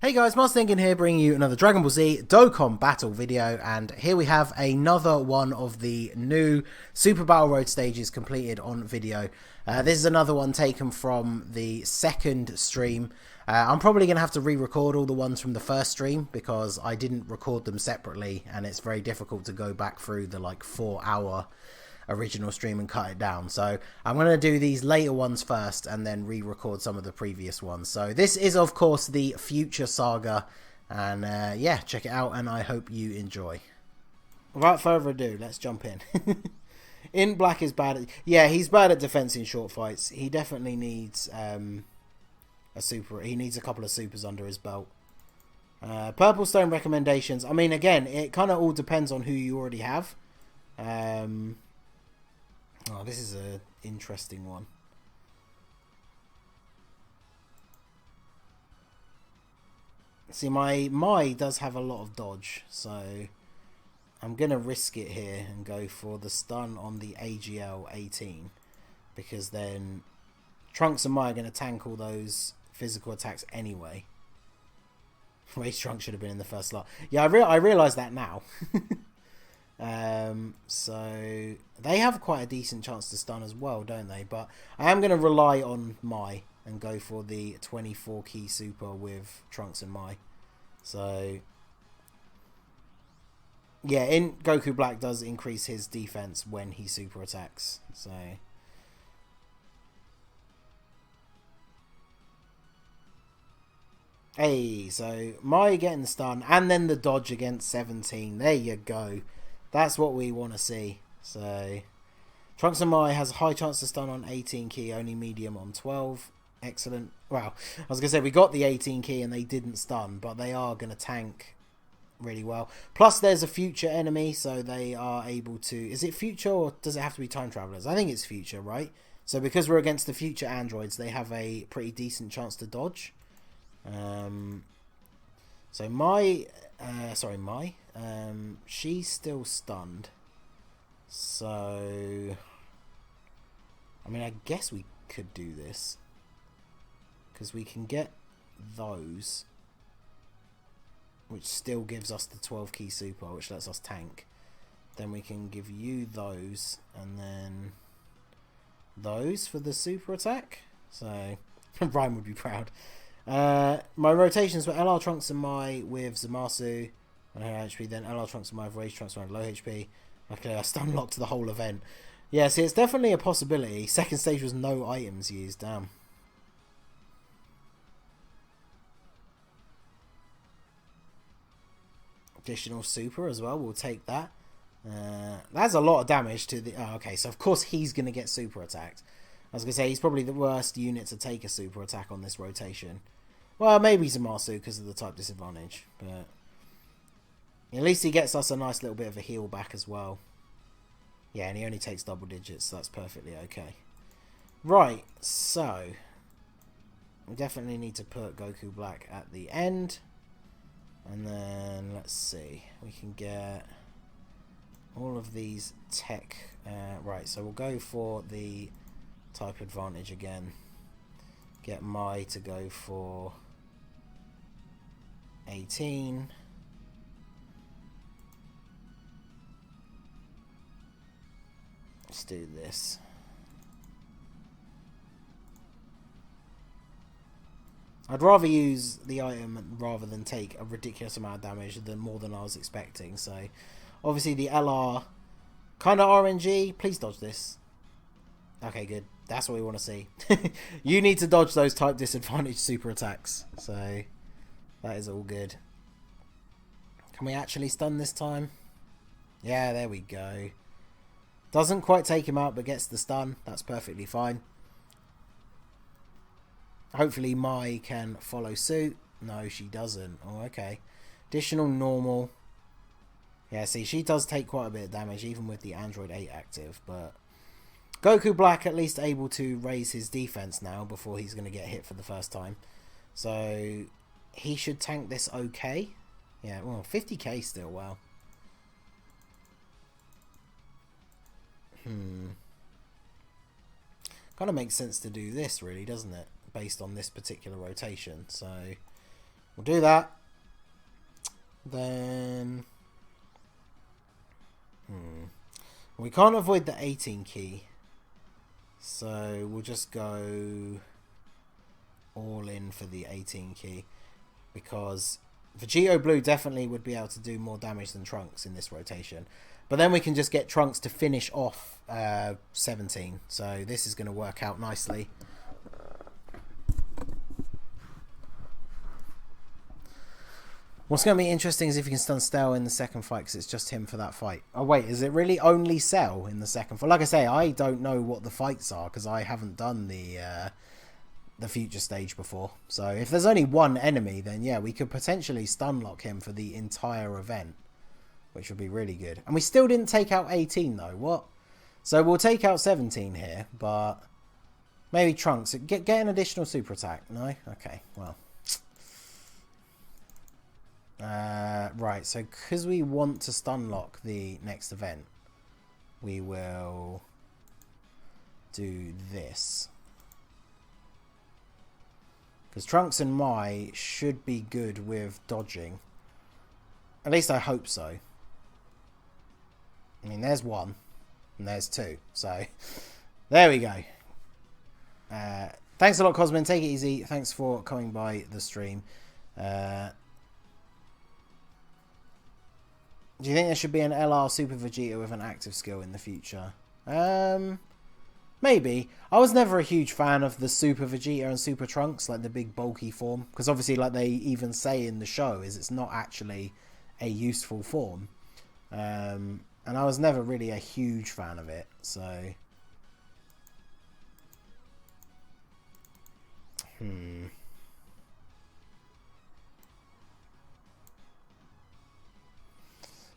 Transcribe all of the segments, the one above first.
Hey guys, Ningen here, bringing you another Dragon Ball Z Dokkan battle video, and here we have another one of the new Super Battle Road stages completed on video. This is another one taken from the second stream. I'm probably going to have to re-record all the ones from the first stream because I didn't record them separately, and it's very difficult to go back through the 4-hour original stream and cut it down. So I'm going to do these later ones first and then re-record some of the previous ones. So this is of course the future Saga, and yeah, check it out and I hope you enjoy. Without further ado, let's jump in. In Black is bad at, yeah, he's bad at defense in short fights. He definitely needs he needs a couple of supers under his belt. Purple Stone recommendations, I mean, again, it kind of all depends on who you already have. Oh, this is an interesting one. See, my does have a lot of dodge, so I'm going to risk it here and go for the stun on the AGL 18, because then Trunks and Mai are going to tank all those physical attacks anyway. Race Trunks should have been in the first slot. Yeah, I realise that now. So they have quite a decent chance to stun as well, don't they? But I am going to rely on Mai and go for the 24 key super with Trunks and Mai. So yeah, in Goku Black does increase his defense when he super attacks. So hey, so Mai getting the stun and then the dodge against 17. There you go. That's what we want to see. So Trunks and Mai has a high chance to stun on 18 key, only medium on 12. Excellent. Well, I was going to say we got the 18 key and they didn't stun, but they are going to tank really well. Plus there's a future enemy, so they are able to... Is it future or does it have to be time travelers? I think it's future, right? So because we're against the future androids, they have a pretty decent chance to dodge. So Mai... she's still stunned. So I mean, I guess we could do this because we can get those, which still gives us the 12 key super, which lets us tank. Then we can give you those and then those for the super attack. So Ryan would be proud. My rotations were LR Trunks and Mai with Zamasu on high HP, then LR Trunks and Mai with Rage Trunks on low HP. Okay, I stun locked to the whole event. Yeah, see, it's definitely a possibility. Second stage was no items used, damn. Additional super as well, we'll take that. That's a lot of damage to the... Oh, okay, so of course he's going to get super attacked. I was going to say, he's probably the worst unit to take a super attack on this rotation. Well, maybe Zamasu because of the type disadvantage, but at least he gets us a nice little bit of a heal back as well. Yeah, and he only takes double digits, so that's perfectly okay. Right, so we definitely need to put Goku Black at the end. And then, let's see, we can get all of these tech. Right, so we'll go for the type advantage again. Get Mai to go for 18. Let's do this. I'd rather use the item rather than take a ridiculous amount of damage than more than I was expecting. So obviously the LR kind of RNG. Please dodge this. Okay, good. That's what we want to see. You need to dodge those type disadvantage super attacks. So that is all good. Can we actually stun this time? Yeah, there we go. Doesn't quite take him out, but gets the stun. That's perfectly fine. Hopefully Mai can follow suit. No, she doesn't. Oh, okay. Additional normal. Yeah, see, she does take quite a bit of damage, even with the Android 8 active, but Goku Black at least able to raise his defense now before he's going to get hit for the first time. So he should tank this okay. Yeah, well, 50k still, wow. Kind of makes sense to do this, really, doesn't it? Based on this particular rotation. So We'll do that. Then... We can't avoid the 18 key. So we'll just go all in for the 18 key. Because Vegito Blue definitely would be able to do more damage than Trunks in this rotation. But then we can just get Trunks to finish off 17. So this is going to work out nicely. What's going to be interesting is if you can stun Cell in the second fight, because it's just him for that fight. Oh wait, is it really only Cell in the second fight? Like I say, I don't know what the fights are, because I haven't done the future stage before. So if there's only one enemy, then yeah, we could potentially stun lock him for the entire event, which would be really good. And we still didn't take out 18 though. What? So we'll take out 17 here, but maybe Trunks. Get an additional super attack. No? Okay, well. Right, so because we want to stun lock the next event, we will do this. Because Trunks and Mai should be good with dodging. At least I hope so. I mean, there's one. And there's two. So, there we go. Thanks a lot, Cosmin. Take it easy. Thanks for coming by the stream. Do you think there should be an LR Super Vegeta with an active skill in the future? Maybe. I was never a huge fan of the Super Vegeta and Super Trunks, like the big bulky form. Because obviously, like they even say in the show, is it's not actually a useful form. And I was never really a huge fan of it, so...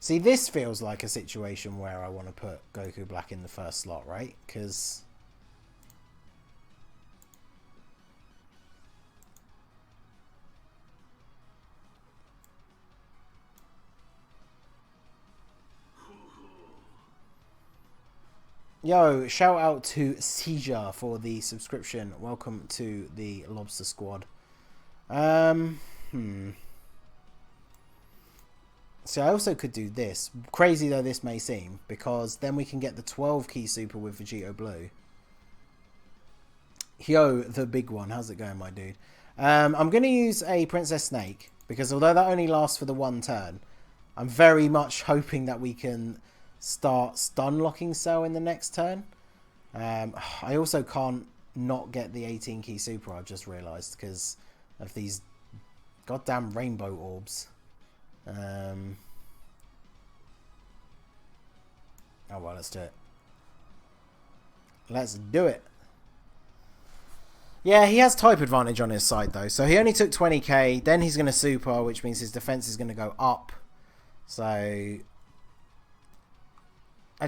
See, this feels like a situation where I want to put Goku Black in the first slot, right? Because... Yo, shout out to Seizure for the subscription. Welcome to the Lobster Squad. See, I also could do this. Crazy though this may seem, because then we can get the 12 key super with Vegito Blue. Yo, the big one. How's it going, my dude? I'm going to use a Princess Snake, because although that only lasts for the one turn, I'm very much hoping that we can start stun locking Cell in the next turn. I also can't not get the 18 key super, I've just realised, because of these goddamn rainbow orbs. Oh well, let's do it. Let's do it. Yeah, he has type advantage on his side though, so he only took 20k, then he's going to super, which means his defense is going to go up. So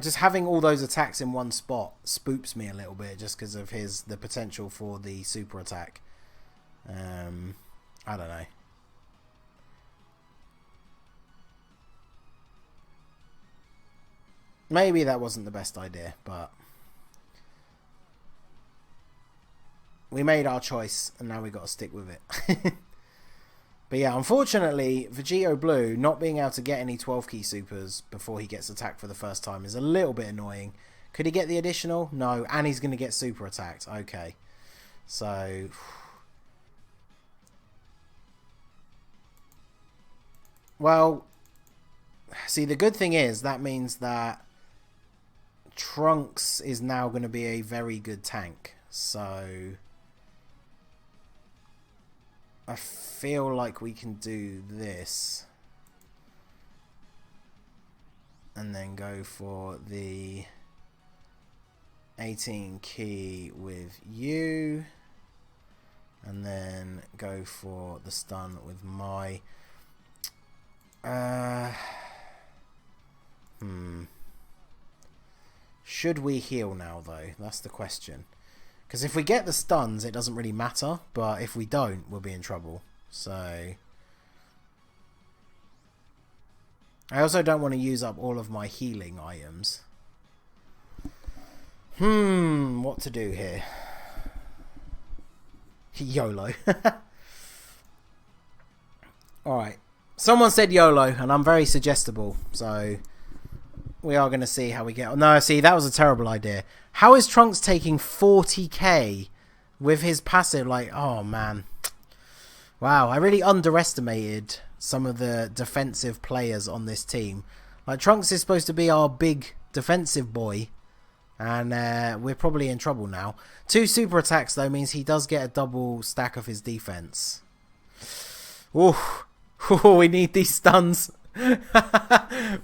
just having all those attacks in one spot spooks me a little bit, just because of the potential for the super attack. I don't know. Maybe that wasn't the best idea, but we made our choice and now we got to stick with it. But yeah, unfortunately, Vegito Blue not being able to get any 12 key supers before he gets attacked for the first time is a little bit annoying. Could he get the additional? No, and he's going to get super attacked. Okay. So... Well, see, the good thing is that means that Trunks is now going to be a very good tank. So I feel like we can do this and then go for the 18 key with you and then go for the stun with my Should we heal now, though? That's the question. Because if we get the stuns, it doesn't really matter. But if we don't, we'll be in trouble. So... I also don't want to use up all of my healing items. What to do here? YOLO. Alright. Someone said YOLO, and I'm very suggestible, so we are going to see how we get on. No, see, that was a terrible idea. How is Trunks taking 40k with his passive? Like, oh, man. Wow, I really underestimated some of the defensive players on this team. Like, Trunks is supposed to be our big defensive boy, and we're probably in trouble now. 2 super attacks, though, means he does get a double stack of his defense. Ooh. Ooh, we need these stuns.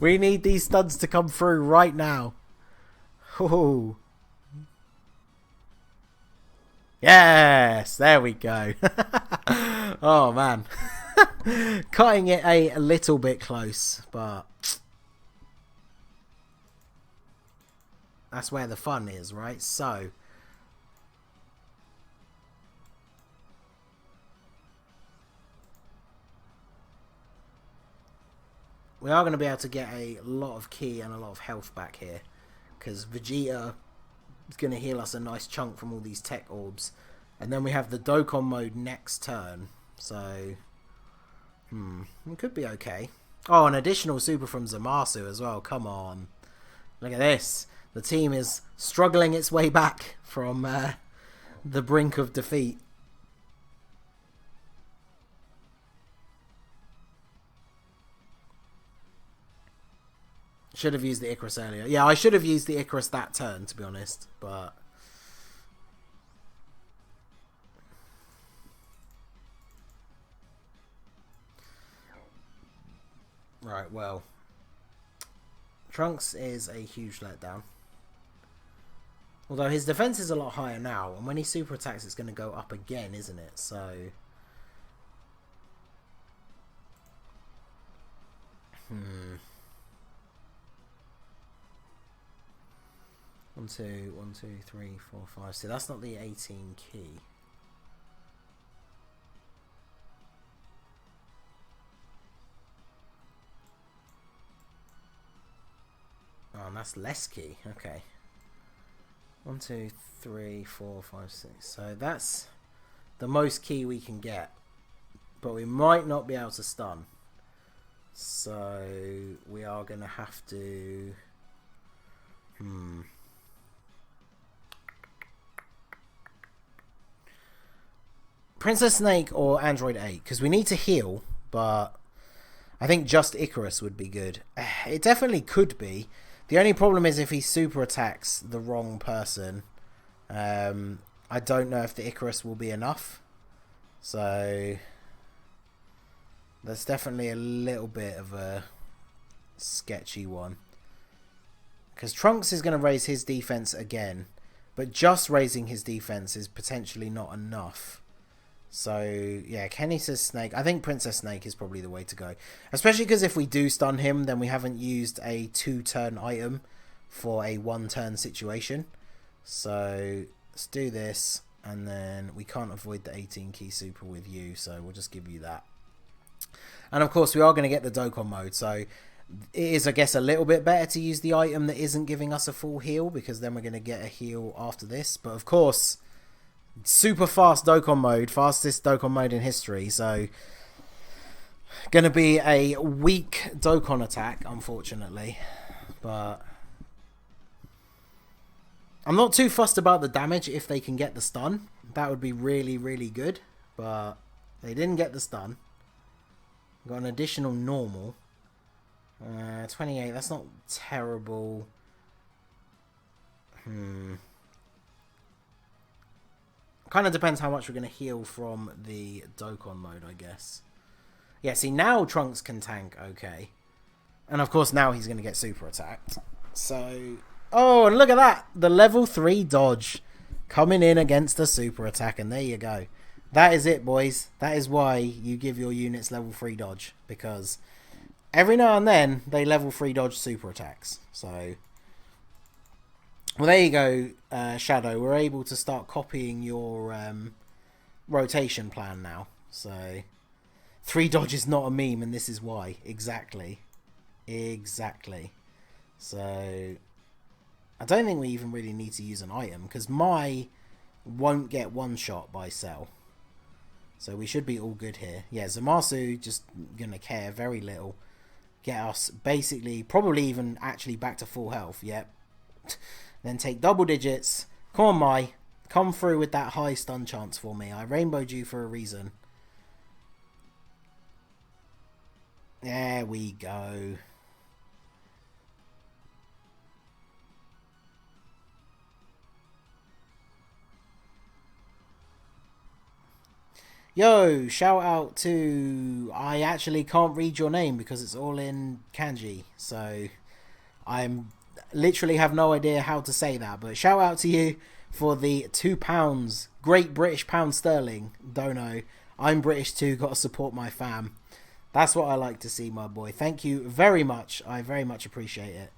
We need these stuns to come through right now. Ooh. Yes, there we go. Oh, man. Cutting it a little bit close, but that's where the fun is, right? So we are going to be able to get a lot of ki and a lot of health back here, because Vegeta is going to heal us a nice chunk from all these tech orbs. And then we have the Dokkan mode next turn, so it could be okay. Oh, an additional super from Zamasu as well. Come on. Look at this. The team is struggling its way back from the brink of defeat. Should have used the Icarus earlier. Yeah, I should have used the Icarus that turn, to be honest. But right, well, Trunks is a huge letdown. Although his defense is a lot higher now, and when he super attacks, it's going to go up again, isn't it? So 1, 2, 1, 2, 3, 4, 5. See, that's not the 18 key. Oh, and that's less key. Okay. 1, 2, 3, 4, 5, 6. So that's the most key we can get. But we might not be able to stun. So we are going to have to... Princess Snake or Android 8, because we need to heal, but I think just Icarus would be good. It definitely could be. The only problem is if he super attacks the wrong person. I don't know if the Icarus will be enough. So that's definitely a little bit of a sketchy one. Because Trunks is going to raise his defense again, but just raising his defense is potentially not enough. So, yeah, Kenny says Snake. I think Princess Snake is probably the way to go. Especially because if we do stun him, then we haven't used a 2-turn item for a 1-turn situation. So, let's do this. And then we can't avoid the 18 key super with you, so we'll just give you that. And, of course, we are going to get the Dokkan mode. So, it is, I guess, a little bit better to use the item that isn't giving us a full heal, because then we're going to get a heal after this. But, of course... super fast Dokkan mode, fastest Dokkan mode in history, so gonna be a weak Dokkan attack, unfortunately, but I'm not too fussed about the damage. If they can get the stun, that would be really, really good, but they didn't get the stun. Got an additional normal. 28, that's not terrible. Kind of depends how much we're going to heal from the Dokkan mode, I guess. Yeah, see, now Trunks can tank okay. And, of course, now he's going to get super attacked. So, oh, and look at that. The level 3 dodge coming in against the super attack. And there you go. That is it, boys. That is why you give your units level 3 dodge. Because every now and then, they level 3 dodge super attacks. So... well, there you go, Shadow. We're able to start copying your rotation plan now. So, 3 dodge is not a meme, and this is why. Exactly. Exactly. So, I don't think we even really need to use an item, because my won't get one shot by Cell. So we should be all good here. Yeah, Zamasu just going to care very little. Get us basically, probably even actually back to full health. Yep. Then take double digits. Come on, Mai. Come through with that high stun chance for me. I rainbowed you for a reason. There we go. Yo, shout out to... I actually can't read your name because it's all in kanji. So I'm literally have no idea how to say that. But shout out to you for the £2. Great British pound sterling. Don't know. I'm British too. Got to support my fam. That's what I like to see, my boy. Thank you very much. I very much appreciate it.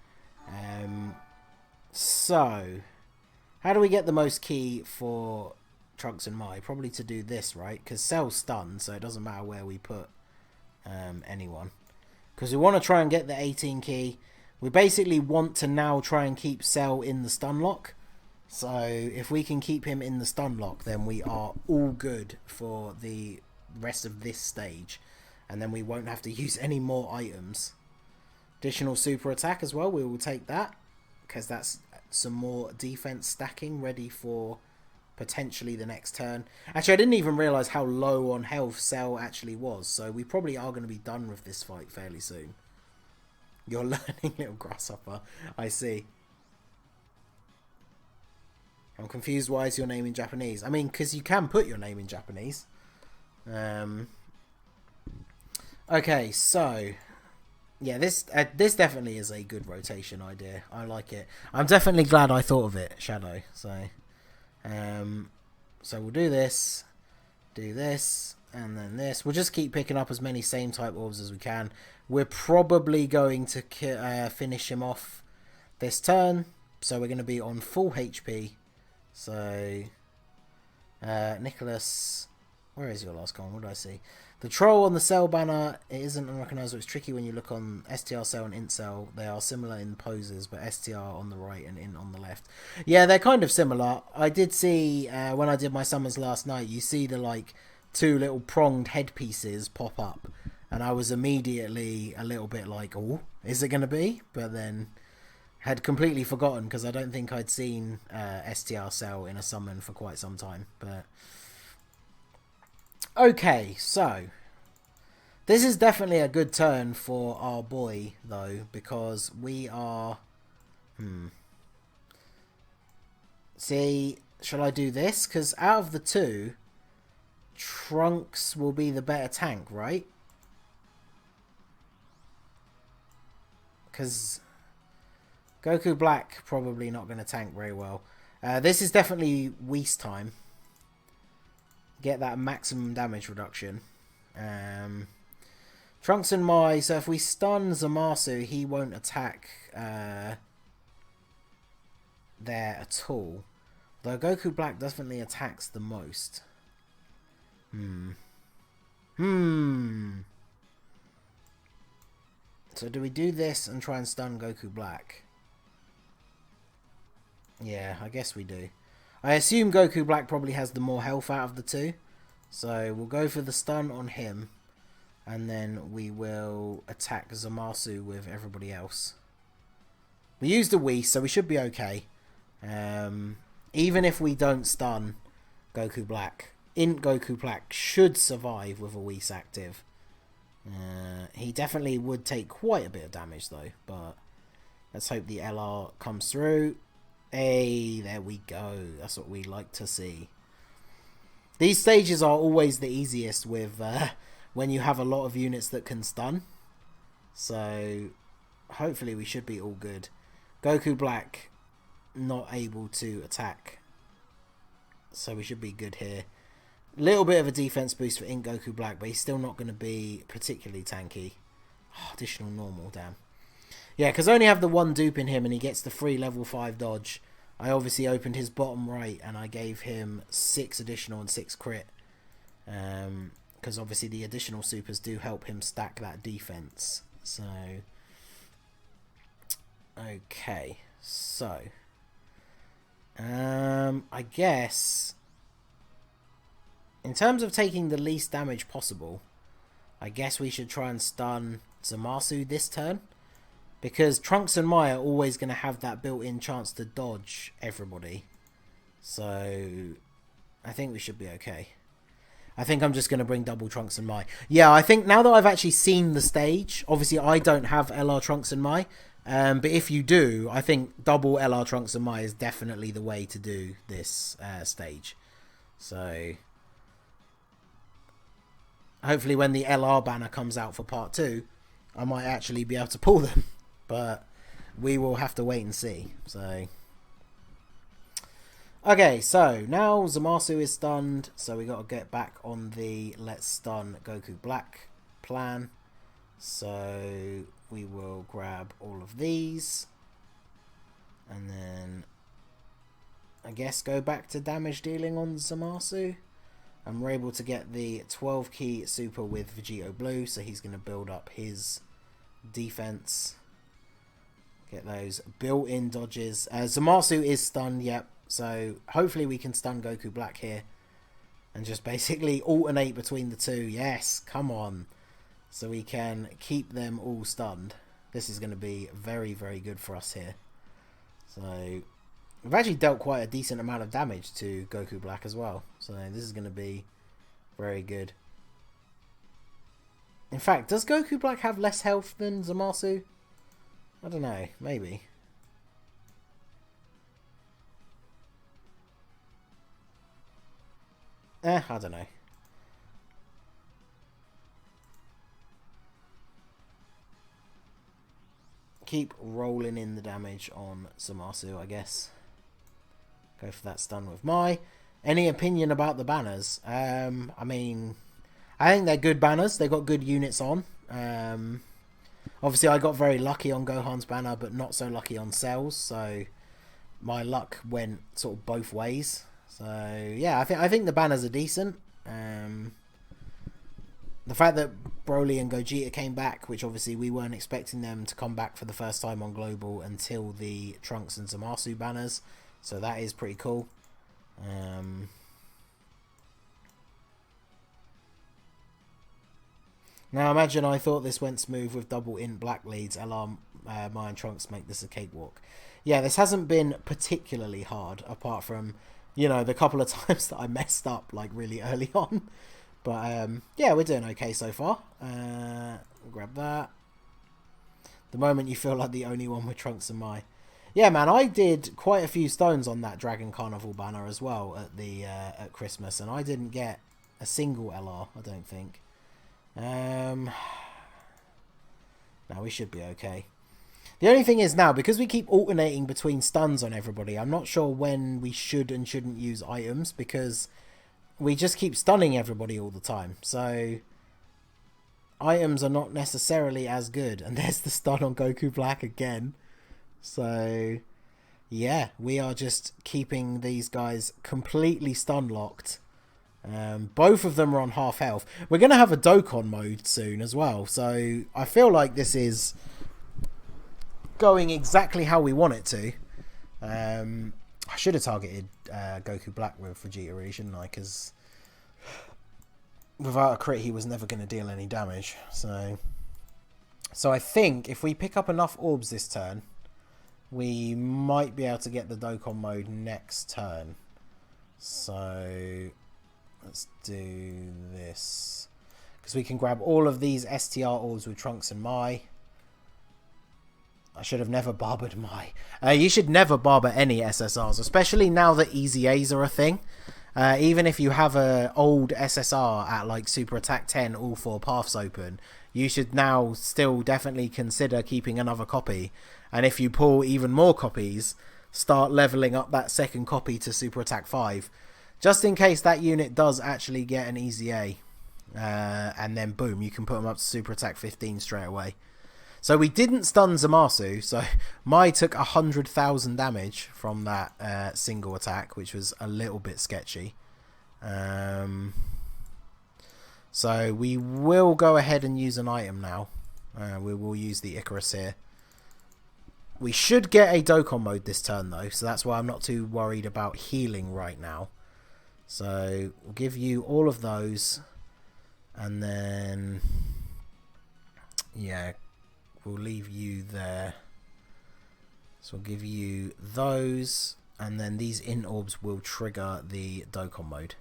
So, how do we get the most key for Trunks and Mai? Probably to do this, right? Because Cell's stunned, so it doesn't matter where we put anyone. Because we want to try and get the 18 key. We basically want to now try and keep Cell in the stun lock. So, if we can keep him in the stun lock, then we are all good for the rest of this stage. And then we won't have to use any more items. Additional super attack as well. We will take that. Because that's some more defense stacking ready for potentially the next turn. Actually, I didn't even realise how low on health Cell actually was. So we probably are going to be done with this fight fairly soon. You're learning, little grasshopper. I see. I'm confused why is your name in Japanese. I mean, because you can put your name in Japanese. Okay, so yeah, this definitely is a good rotation idea. I like it. I'm definitely glad I thought of it, Shadow. So we'll do this, and then this. We'll just keep picking up as many same type orbs as we can. We're probably going to finish him off this turn, so we're going to be on full HP. So Nicholas, where is your last con? What did I see? The troll on the Cell banner, it isn't unrecognizable. It's tricky when you look on STR Cell and Int Cell. They are similar in poses, but STR on the right and Int on the left. Yeah, they're kind of similar. I did see, when I did my summons last night, you see the, like, two little pronged headpieces pop up. And I was immediately a little bit like, oh, is it going to be? But then had completely forgotten because I don't think I'd seen STR Cell in a summon for quite some time. But okay, so this is definitely a good turn for our boy, though, because we are... See, shall I do this? Because out of the two, Trunks will be the better tank, right? Because Goku Black probably not going to tank very well. This is definitely Whis time. Get that maximum damage reduction. Trunks and Mai, so if we stun Zamasu, he won't attack there at all. Though Goku Black definitely attacks the most. So do we do this and try and stun Goku Black? Yeah, I guess we do. I assume Goku Black probably has the more health out of the two. So we'll go for the stun on him. And then we will attack Zamasu with everybody else. We used a Whis, so we should be okay. Even if we don't stun Goku Black, Int Goku Black should survive with a Whis active. He definitely would take quite a bit of damage though, but let's hope the LR comes through. Hey, there we go. That's what we like to see. These stages are always the easiest with when you have a lot of units that can stun. So hopefully we should be all good. Goku Black not able to attack, so we should be good here. Little bit of a defense boost for Int Goku Black, but he's still not going to be particularly tanky. Oh, additional normal, damn. Yeah, because I only have the one dupe in him and he gets the free level 5 dodge. I obviously opened his bottom right and I gave him 6 additional and 6 crit. Because obviously the additional supers do help him stack that defense. So, okay, so I guess In terms of taking the least damage possible, I guess we should try and stun Zamasu this turn. Because Trunks and Mai are always going to have that built-in chance to dodge everybody. So, I think we should be okay. I think I'm just going to bring double Trunks and Mai. Yeah, I think now that I've actually seen the stage, obviously I don't have LR Trunks and Mai, but if you do, I think double LR Trunks and Mai is definitely the way to do this stage. So, hopefully when the LR banner comes out for part 2, I might actually be able to pull them, but we will have to wait and see. So... Okay, so now Zamasu is stunned, so we got to get back on the let's stun Goku Black plan. So we will grab all of these, and then I guess go back to damage dealing on Zamasu. And we're able to get the 12 key super with Vegito Blue, so he's going to build up his defense. Get those built-in dodges. Zamasu is stunned, yep. So hopefully we can stun Goku Black here and just basically alternate between the two. Yes, come on. So we can keep them all stunned. This is going to be very, very good for us here. So we've actually dealt quite a decent amount of damage to Goku Black as well. So this is going to be very good. In fact, does Goku Black have less health than Zamasu? I don't know, maybe. I don't know. Keep rolling in the damage on Zamasu, I guess. Go for that stun with Mai. Any opinion about the banners? I mean, I think they're good banners. They got good units on. Obviously, I got very lucky on Gohan's banner, but not so lucky on Cell's. So my luck went sort of both ways. So yeah, I think the banners are decent. The fact that Broly and Gogeta came back, which obviously we weren't expecting them to come back for the first time on Global until the Trunks and Zamasu banners, so that is pretty cool. Now imagine I thought this went smooth with double int black leads. Alarm, Mai and Trunks make this a cakewalk. Yeah, this hasn't been particularly hard, apart from, you know, the couple of times that I messed up like really early on. But yeah, we're doing okay so far. Grab that. The moment you feel like the only one with Trunks and Mai. Yeah, man, I did quite a few stones on that Dragon Carnival banner as well at the at Christmas, and I didn't get a single LR, I don't think. Now we should be okay. The only thing is now, because we keep alternating between stuns on everybody, I'm not sure when we should and shouldn't use items, because we just keep stunning everybody all the time. So items are not necessarily as good. And there's the stun on Goku Black again. So yeah, we are just keeping these guys completely stun locked. Both of them are on half health. We're going to have a Dokkan mode soon as well. So I feel like this is going exactly how we want it to. I should have targeted Goku Black with Vegeta really, shouldn't I? Because without a crit, he was never going to deal any damage. So I think if we pick up enough orbs this turn, we might be able to get the Dokkan mode next turn. So let's do this. Because we can grab all of these STR orbs with Trunks and Mai. I should have never barbered Mai. You should never barber any SSRs, especially now that easy A's are a thing. Even if you have a old SSR at like Super Attack 10, all 4 paths open, you should now still definitely consider keeping another copy. And if you pull even more copies, start leveling up that second copy to Super Attack 5. Just in case that unit does actually get an easy A. And then boom, you can put them up to Super Attack 15 straight away. So we didn't stun Zamasu, so Mai took 100,000 damage from that single attack, which was a little bit sketchy. So we will go ahead and use an item now. We will use the Icarus here. We should get a Dokkan mode this turn though, so that's why I'm not too worried about healing right now. So we'll give you all of those, and then yeah, we'll leave you there. So we'll give you those, and then these int orbs will trigger the Dokkan mode.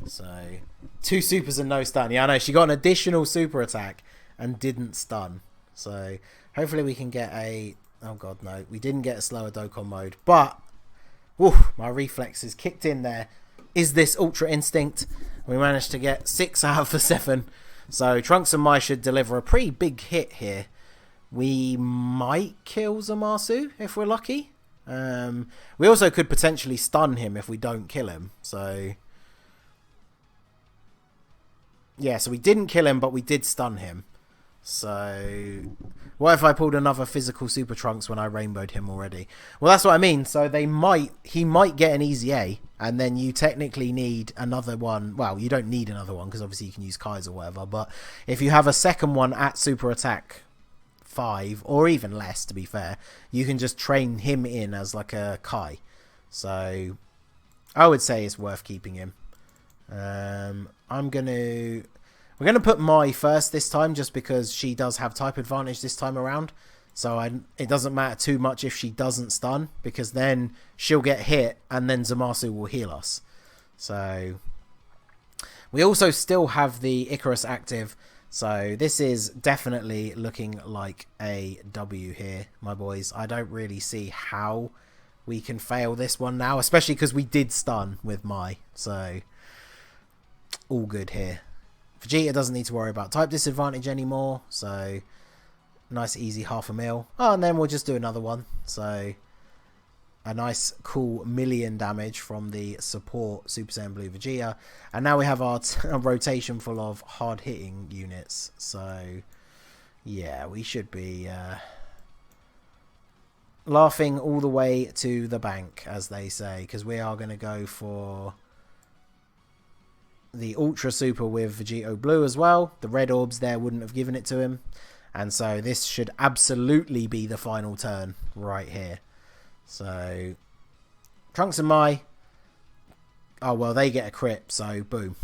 So 2 supers and no stun. Yeah, I know she got an additional super attack and didn't stun. So hopefully we can get a... Oh god, no, we didn't get a slower Dokkan mode, but my reflexes kicked in there. Is this Ultra Instinct? We managed to get 6 out of the 7. So Trunks and Mai should deliver a pretty big hit here. We might kill Zamasu if we're lucky. We also could potentially stun him if we don't kill him. So yeah, so we didn't kill him, but we did stun him. So what if I pulled another physical Super Trunks when I rainbowed him already? Well, that's what I mean. So he might get an easy A, and then you technically need another one. Well, you don't need another one because obviously you can use Kai's or whatever. But if you have a second one at Super Attack 5, or even less, to be fair, you can just train him in as like a Kai. So I would say it's worth keeping him. We're going to put Mai first this time, just because she does have type advantage this time around. So it doesn't matter too much if she doesn't stun, because then she'll get hit and then Zamasu will heal us. So we also still have the Icarus active. So this is definitely looking like a W here, my boys. I don't really see how we can fail this one now, especially because we did stun with Mai. So all good here. Vegeta doesn't need to worry about type disadvantage anymore, so nice easy 500,000. Oh, and then we'll just do another one. So a nice cool 1,000,000 damage from the support Super Saiyan Blue Vegeta, and now we have our rotation full of hard hitting units. So yeah, we should be laughing all the way to the bank, as they say, because we are going to go for the Ultra Super with Vegito Blue as well. The red orbs there wouldn't have given it to him. And so this should absolutely be the final turn right here. So Trunks and Mai. Oh, well, they get a crit. So boom.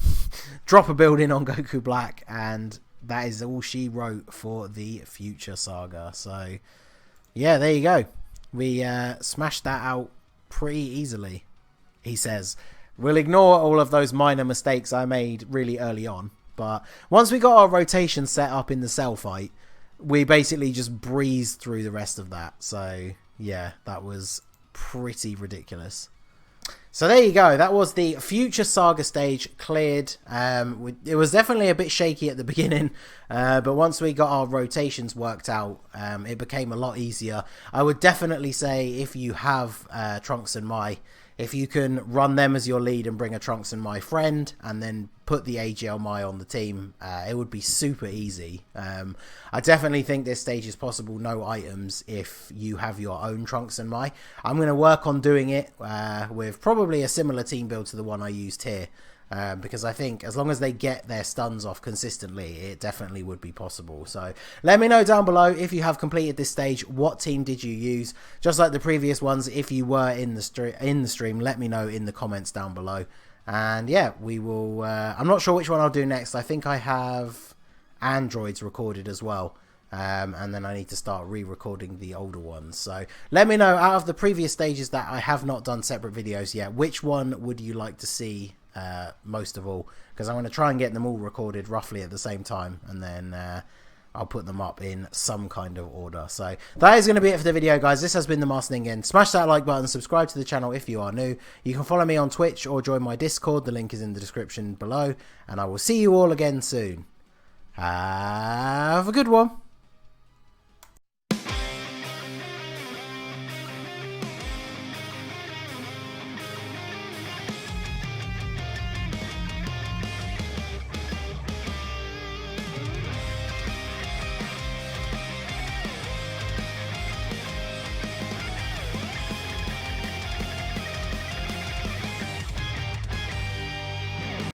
Drop a building on Goku Black. And that is all she wrote for the future saga. So yeah, there you go. We smashed that out pretty easily, he says. We'll ignore all of those minor mistakes I made really early on. But once we got our rotation set up in the cell fight, we basically just breezed through the rest of that. So yeah, that was pretty ridiculous. So there you go. That was the future saga stage cleared. It was definitely a bit shaky at the beginning, but once we got our rotations worked out, it became a lot easier. I would definitely say, if you have Trunks and Mai, if you can run them as your lead and bring a Trunks and Mai friend, and then put the AGL Mai on the team, it would be super easy. I definitely think this stage is possible, no items, if you have your own Trunks and Mai. I'm going to work on doing it with probably a similar team build to the one I used here. Because I think as long as they get their stuns off consistently, it definitely would be possible. So let me know down below, if you have completed this stage, what team did you use? Just like the previous ones, if you were in the stream, let me know in the comments down below. And yeah, we will... I'm not sure which one I'll do next. I think I have androids recorded as well. And then I need to start re-recording the older ones. So let me know, out of the previous stages that I have not done separate videos yet, which one would you like to see most of all, because I'm going to try and get them all recorded roughly at the same time, and then I'll put them up in some kind of order. So that is going to be it for the video, guys. This has been the Master Ningen. Smash that like button, subscribe to the channel if you are new. You can follow me on Twitch or join my Discord. The link is in the description below, and I will see you all again soon. Have a good one.